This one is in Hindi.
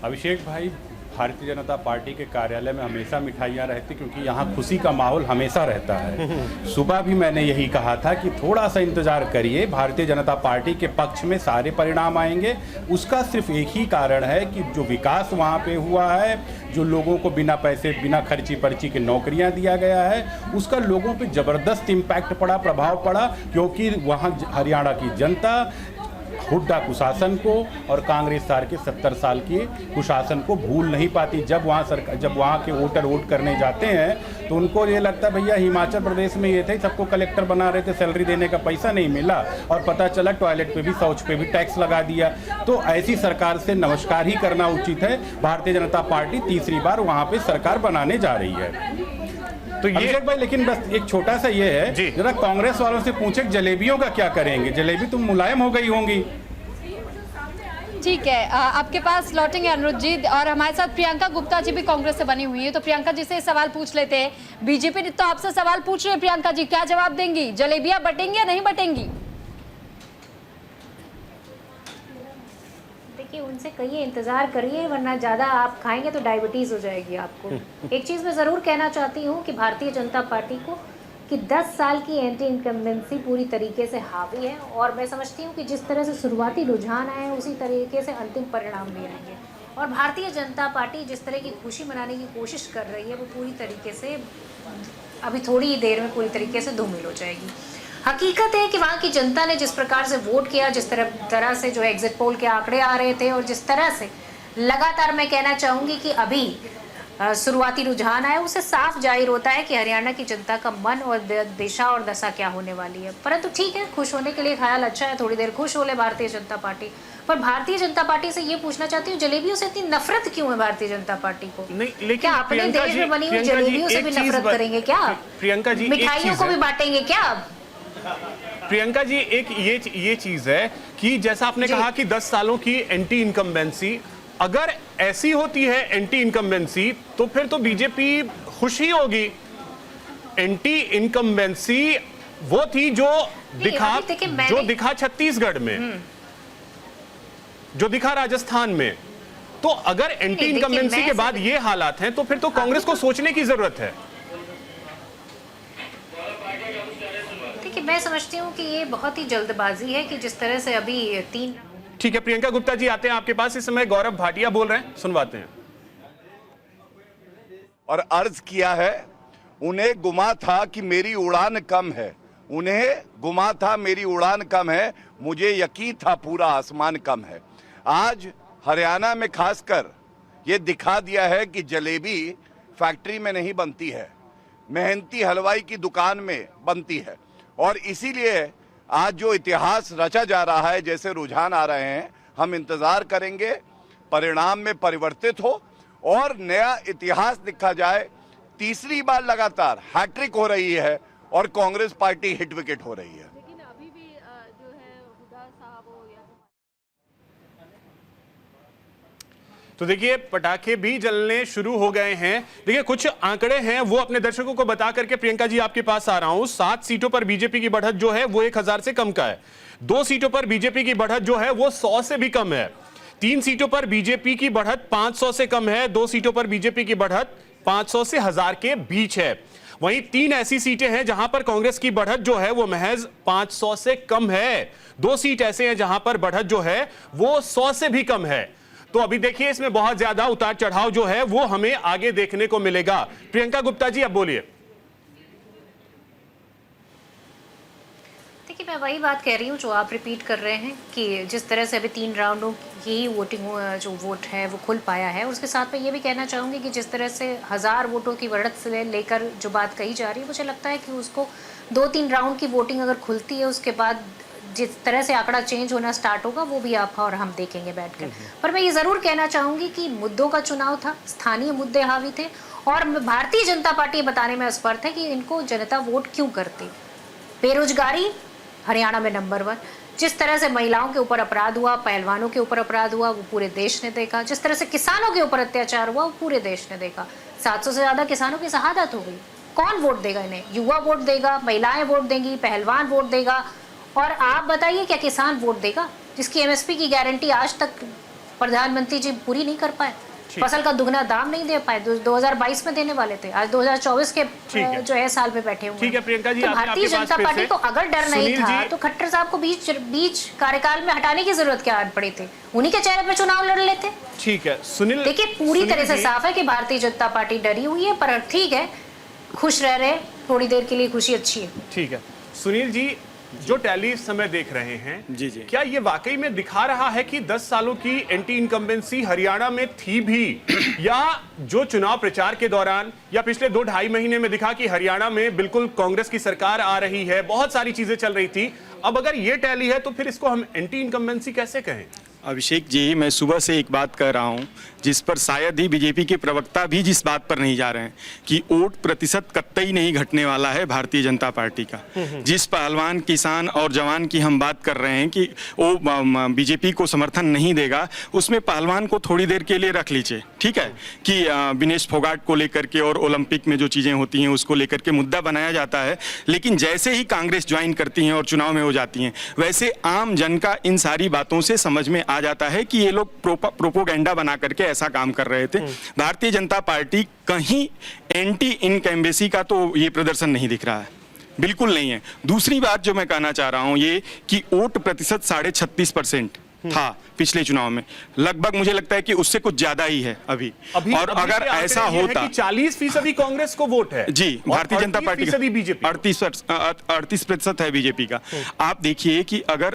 अभिषेक भाई, भारतीय जनता पार्टी के कार्यालय में हमेशा मिठाइयाँ रहती, क्योंकि यहाँ खुशी का माहौल हमेशा रहता है। सुबह भी मैंने यही कहा था कि थोड़ा सा इंतजार करिए, भारतीय जनता पार्टी के पक्ष में सारे परिणाम आएंगे। उसका सिर्फ एक ही कारण है कि जो विकास वहाँ पे हुआ है, जो लोगों को बिना पैसे बिना खर्ची पर्ची के नौकरियाँ दिया गया है, उसका लोगों पे ज़बरदस्त इम्पैक्ट पड़ा, प्रभाव पड़ा, क्योंकि वहाँ हरियाणा की जनता हुड्डा कुशासन को और कांग्रेस सार के 70 साल के कुशासन को भूल नहीं पाती। जब वहाँ के वोटर वोट करने जाते हैं तो उनको ये लगता है भैया हिमाचल प्रदेश में ये थे, सबको कलेक्टर बना रहे थे, सैलरी देने का पैसा नहीं मिला, और पता चला टॉयलेट पे भी शौच पे भी टैक्स लगा दिया। तो ऐसी सरकार से नमस्कार ही करना उचित है। भारतीय जनता पार्टी तीसरी बार वहाँ पे सरकार बनाने जा रही है। तो ये भाई, लेकिन बस एक छोटा सा ये है, जरा कांग्रेस वालों से पूछे जलेबियों का क्या करेंगे। जलेबी तुम मुलायम हो गई होंगी। ठीक है, आपके पास लौटेंगे अनुरुद्ध जी, और हमारे साथ प्रियंका गुप्ता जी भी कांग्रेस से बनी हुई है। तो प्रियंका जी से सवाल पूछ लेते हैं। बीजेपी तो आपसे सवाल पूछ रहे हैं, प्रियंका जी क्या जवाब देंगी? जलेबियां बटेंगी या नहीं बटेंगी? देखिए, उनसे कहिए इंतजार करिए, वरना ज़्यादा आप खाएंगे तो डायबिटीज़ हो जाएगी आपको। एक चीज़ मैं ज़रूर कहना चाहती हूँ कि भारतीय जनता पार्टी को कि 10 साल की एंटी इनकम्बेंसी पूरी तरीके से हावी है, और मैं समझती हूँ कि जिस तरह से शुरुआती रुझान आए हैं उसी तरीके से अंतिम परिणाम भी आएंगे। और भारतीय जनता पार्टी जिस तरह की खुशी मनाने की कोशिश कर रही है वो पूरी तरीके से अभी थोड़ी ही देर में पूरी तरीके से धूमिल हो जाएगी। हकीकत है कि वहाँ की जनता ने जिस प्रकार से वोट किया, जिस तरह से जो एग्जिट पोल के आंकड़े आ रहे थे, और जिस तरह से लगातार मैं कहना चाहूँगी कि अभी शुरुआती रुझान आया, उससे साफ जाहिर होता है कि हरियाणा की जनता का मन और दिशा और दशा क्या होने वाली है। परंतु ठीक है, खुश होने के लिए ख्याल अच्छा है, थोड़ी देर खुश हो ले भारतीय जनता पार्टी। पर भारतीय जनता पार्टी से ये पूछना चाहती हूँ, जलेबियों से इतनी नफरत क्यों है भारतीय जनता पार्टी को? नहीं, लेकिन क्या अपने देश में बनी हुई जलेबियों से भी नफरत करेंगे क्या? प्रियंका जी, मिठाइयों को भी बांटेंगे क्या? प्रियंका जी, एक ये चीज है कि जैसा आपने कहा कि 10 सालों की एंटी इनकम्बेंसी, अगर ऐसी होती है एंटी इनकम्बेंसी तो फिर तो बीजेपी खुश ही होगी। एंटी इनकम्बेंसी वो थी जो दिखा छत्तीसगढ़ में, जो दिखा राजस्थान में। तो अगर एंटी इनकम्बेंसी के बाद ये हालात हैं तो फिर तो कांग्रेस को सोचने की जरूरत है। देखिए, मैं समझती हूँ कि ये बहुत ही जल्दबाजी है कि जिस तरह से अभी 3। ठीक है प्रियंका गुप्ता जी, आते हैं आपके पास। इस समय गौरव भाटिया बोल रहे हैं, सुनवाते हैं। और अर्ज किया है, उन्हें गुमा था कि मेरी उड़ान कम है, उन्हें गुमा था मेरी उड़ान कम है, मुझे यकीन था पूरा आसमान कम है। आज हरियाणा में खासकर ये दिखा दिया है कि जलेबी फैक्ट्री में नहीं बनती है, मेहनती हलवाई की दुकान में बनती है। और इसीलिए आज जो इतिहास रचा जा रहा है, जैसे रुझान आ रहे हैं, हम इंतजार करेंगे परिणाम में परिवर्तित हो और नया इतिहास लिखा जाए। तीसरी बार लगातार हैट्रिक हो रही है और कांग्रेस पार्टी हिट विकेट हो रही है। लेकिन अभी भी जो है हुड्डा साहब हो या तो देखिए, पटाखे भी जलने शुरू हो गए हैं। देखिए, कुछ आंकड़े हैं वो अपने दर्शकों को बता करके प्रियंका जी आपके पास आ रहा हूं। 7 सीटों पर बीजेपी की बढ़त जो है वो 1000 से कम का है। 2 सीटों पर बीजेपी की बढ़त जो है वो 100 से भी कम है। 3 सीटों पर बीजेपी की बढ़त 500 से कम है। 2 सीटों पर बीजेपी की बढ़त 500 से 1000 के बीच है। वहीं 3 ऐसी सीटें हैं जहां पर कांग्रेस की बढ़त जो है वो महज 500 से कम है। 2 सीट ऐसे हैं जहां पर बढ़त जो है वो 100 से भी कम है। तो अभी देखिए, इसमें बहुत ज्यादा उतार चढ़ाव जो है वो हमें आगे देखने को मिलेगा। प्रियंका गुप्ता जी, अब बोलिए। देखिए, मैं वही बात कह रही हूँ जो आप रिपीट कर रहे हैं कि जिस तरह से अभी 3 राउंडों की वोटिंग जो वोट है वो खुल पाया है। उसके साथ मैं ये भी कहना चाहूँगी कि जिस तरह से 1000 वोटों की बढ़त से लेकर जो बात कही जा रही है, मुझे लगता है कि उसको 2-3 राउंड की वोटिंग अगर खुलती है, उसके बाद जिस तरह से आंकड़ा चेंज होना स्टार्ट होगा वो भी आप और हम देखेंगे बैठकर। पर मैं ये ज़रूर कहना चाहूँगी कि मुद्दों का चुनाव था, स्थानीय मुद्दे हावी थे, और भारतीय जनता पार्टी बताने में असमर्थ है कि इनको जनता वोट क्यों करती। बेरोजगारी हरियाणा में नंबर 1, जिस तरह से महिलाओं के ऊपर अपराध हुआ, पहलवानों के ऊपर अपराध हुआ, वो पूरे देश ने देखा। जिस तरह से किसानों के ऊपर अत्याचार हुआ, वो पूरे देश ने देखा। 700 से ज़्यादा किसानों की शहादत हो गई। कौन वोट देगा इन्हें? युवा वोट देगा, महिलाएं वोट देंगी, पहलवान वोट देगा। और आप बताइए, क्या किसान वोट देगा जिसकी एमएसपी की गारंटी आज तक प्रधानमंत्री जी पूरी नहीं कर पाए, फसल का दुगना दाम नहीं दे पाए, 2022 में देने वाले थे, आज 2024 के जो है साल में बैठे हुए। ठीक है प्रियंका जी, तो भारतीय जनता पार्टी को अगर डर नहीं था तो खट्टर साहब को बीच कार्यकाल में हटाने की जरूरत क्या पड़ी थी, उन्हीं के चेहरे पे चुनाव लड़ लेते। ठीक है सुनील, देखिए पूरी तरह से साफ है कि भारतीय जनता पार्टी डरी हुई है, पर ठीक है, खुश रह रहे, थोड़ी देर के लिए खुशी अच्छी है। ठीक है सुनील जी, जो टैली इस समय देख रहे हैं जी जी, क्या ये वाकई में दिखा रहा है कि 10 सालों की एंटी इनकम्बेंसी हरियाणा में थी भी, या जो चुनाव प्रचार के दौरान या पिछले 2-2.5 महीने में दिखा कि हरियाणा में बिल्कुल कांग्रेस की सरकार आ रही है, बहुत सारी चीजें चल रही थी, अब अगर ये टैली है तो फिर इसको हम एंटी इनकम्बेंसी कैसे कहें? अभिषेक जी, मैं सुबह से एक बात कह रहा हूं जिस पर शायद ही बीजेपी के प्रवक्ता भी जिस बात पर नहीं जा रहे हैं कि वोट प्रतिशत कतई नहीं घटने वाला है भारतीय जनता पार्टी का। जिस पहलवान, किसान और जवान की हम बात कर रहे हैं कि वो बीजेपी को समर्थन नहीं देगा, उसमें पहलवान को थोड़ी देर के लिए रख लीजिए, ठीक है, कि विनेश फोगाट को लेकर के और ओलंपिक में जो चीज़ें होती हैं उसको लेकर के मुद्दा बनाया जाता है, लेकिन जैसे ही कांग्रेस ज्वाइन करती हैं और चुनाव में हो जाती हैं, वैसे आम जन का इन सारी बातों से समझ में आ जाता है कि ये लोग प्रोपोगेंडा बना करके ऐसा काम कर रहे थे। भारतीय जनता पार्टी कहीं एंटी इनकम्बेंसी का तो ये प्रदर्शन नहीं दिख रहा है, बिल्कुल नहीं है। दूसरी बात जो मैं कहना चाह रहा हूं ये कि वोट प्रतिशत 36.5% था पिछले चुनाव में, लगभग मुझे लगता है कि उससे कुछ ज्यादा ही है अभी और अगर ऐसा होता 40% कांग्रेस को वोट है जी, भारतीय जनता पार्टी का बीजेपी 38% है बीजेपी का। आप देखिए कि अगर